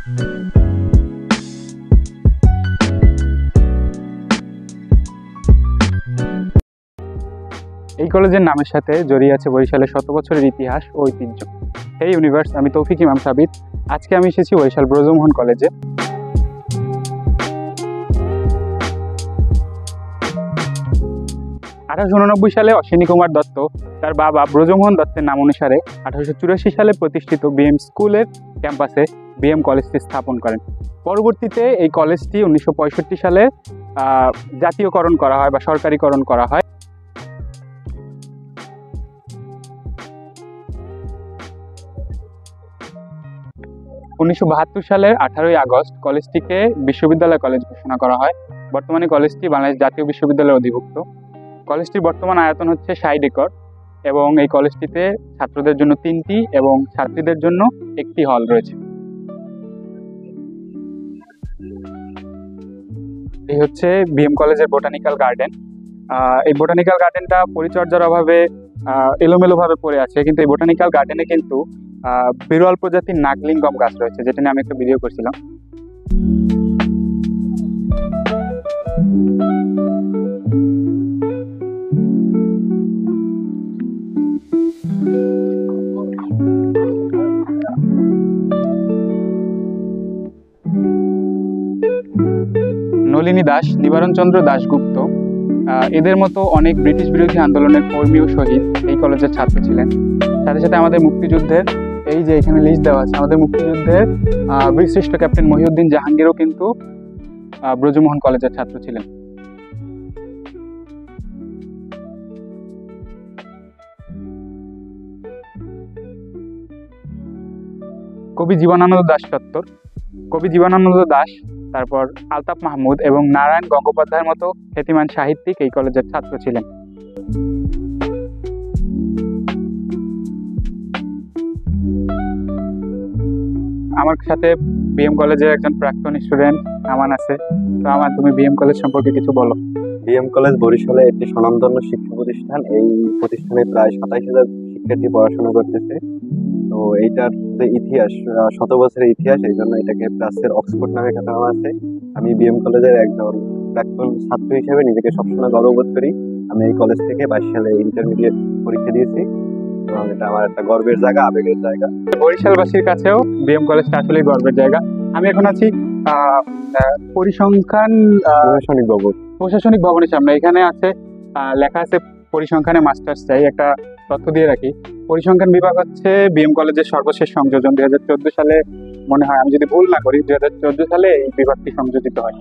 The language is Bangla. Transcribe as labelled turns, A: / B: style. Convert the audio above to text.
A: এই কলেজের নামের সাথে জড়িয়ে আছে বরিশালের শত বছরের ইতিহাস ও ঐতিহ্য। এই ইউনিভার্স, আমি তৌফিক ইমাম সাবিত। আজকে আমি এসেছি বরিশাল ব্রজমোহন কলেজে। 1889 সালে অশ্বিনী কুমার দত্ত তার বাবা ব্রজমোহন দত্তের নাম অনুসারে 1884 সালে প্রতিষ্ঠিত বিএম স্কুলের ক্যাম্পাসে বিএম কলেজটি স্থাপন করেন। পরবর্তীতে এই কলেজটি 1965 সালে জাতীয়করণ করা হয় বা সরকারিকরণ করা হয়। সালের 18 আগস্ট কলেজটিকে বিশ্ববিদ্যালয় কলেজ ঘোষণা করা হয়। বর্তমানে কলেজটি বাংলাদেশ জাতীয় বিশ্ববিদ্যালয়ের অধিভুক্ত। কলেজটির বর্তমান আয়তন হচ্ছে 60 একর এবং এই কলেজটিতে ছাত্রদের জন্য 3টি এবং ছাত্রীদের জন্য 1টি হল রয়েছে। এই হচ্ছে বিএম কলেজের বোটানিক্যাল গার্ডেন। এই বোটানিক্যাল গার্ডেনটা পরিচর্যার অভাবে এলোমেলোভাবে পড়ে আছে, কিন্তু এই বোটানিক্যাল গার্ডেনে কিন্তু বিরল প্রজাতির নাগলিঙ্গম গাছ রয়েছে, যেটা নিয়ে আমি একটা ভিডিও করছিলাম। নলিনী দাস, নিবারণ চন্দ্র দাশগুপ্ত, এদের মতো অনেক ব্রিটিশ বিরোধী আন্দোলনের কর্মী ও শহীদ এই কলেজের ছাত্র ছিলেন। সাথে সাথে আমাদের মুক্তিযুদ্ধের, এই যে এখানে লিস্ট দেওয়া আছে, আমাদের মুক্তিযুদ্ধের বীরশ্রেষ্ঠ ক্যাপ্টেন মহিউদ্দিন জাহাঙ্গীরও কিন্তু ব্রজমোহন কলেজের ছাত্র ছিলেন। কবি জীবনানন্দ দাশ চত্বর, কবি জীবনানন্দ দাশ, তারপর আলতাফ মাহমুদ এবং নারায়ণ গঙ্গোপাধ্যায়ের মতো খ্যাতিমান সাহিত্যিক এই কলেজের ছাত্র ছিলেন। আমার সাথে বিএম কলেজের একজন প্রাক্তন স্টুডেন্ট আমান আছে। তো আমান, তুমি বিএম কলেজ সম্পর্কে কিছু বলো।
B: বিএম কলেজ বরিশালে একটি স্বনামধন্য শিক্ষা প্রতিষ্ঠান। এই প্রতিষ্ঠানে প্রায় 27,000 শিক্ষার্থী পড়াশোনা করতেছে। তো এইটার যে ইতিহাস, 100 বছরের ইতিহাস, এই জন্য এটাকে প্লাসের অক্সফোর্ড নামে খ্যাত আছে। আমি বিএম কলেজের একজন প্রাক্তন ছাত্র হিসেবে নিজেকে সবসময় গর্ববোধ করি। আমি এই কলেজ থেকে 22 সালে ইন্টারমিডিয়েট পরীক্ষা দিয়েছি এবং এটা আমার একটা গর্বের জায়গা, আবেগের জায়গা।
A: বরিশালবাসীর কাছেও বিএম কলেজটা আসলে গর্বের জায়গা। আমি এখন আছি প্রশাসনিক ভবনের সামনে। এখানে আছে লেখা আছে পরিসংখ্যানে মাস্টার্স চাই। একটা তথ্য দিয়ে রাখি, পরিসংখ্যান বিভাগ হচ্ছে বিএম কলেজের সর্বশেষ সংযোজন। 2014 সালে মনে হয়, আমি যদি ভুল না করি, 2014 সালে এই বিভাগটি সংযোজিত হয়।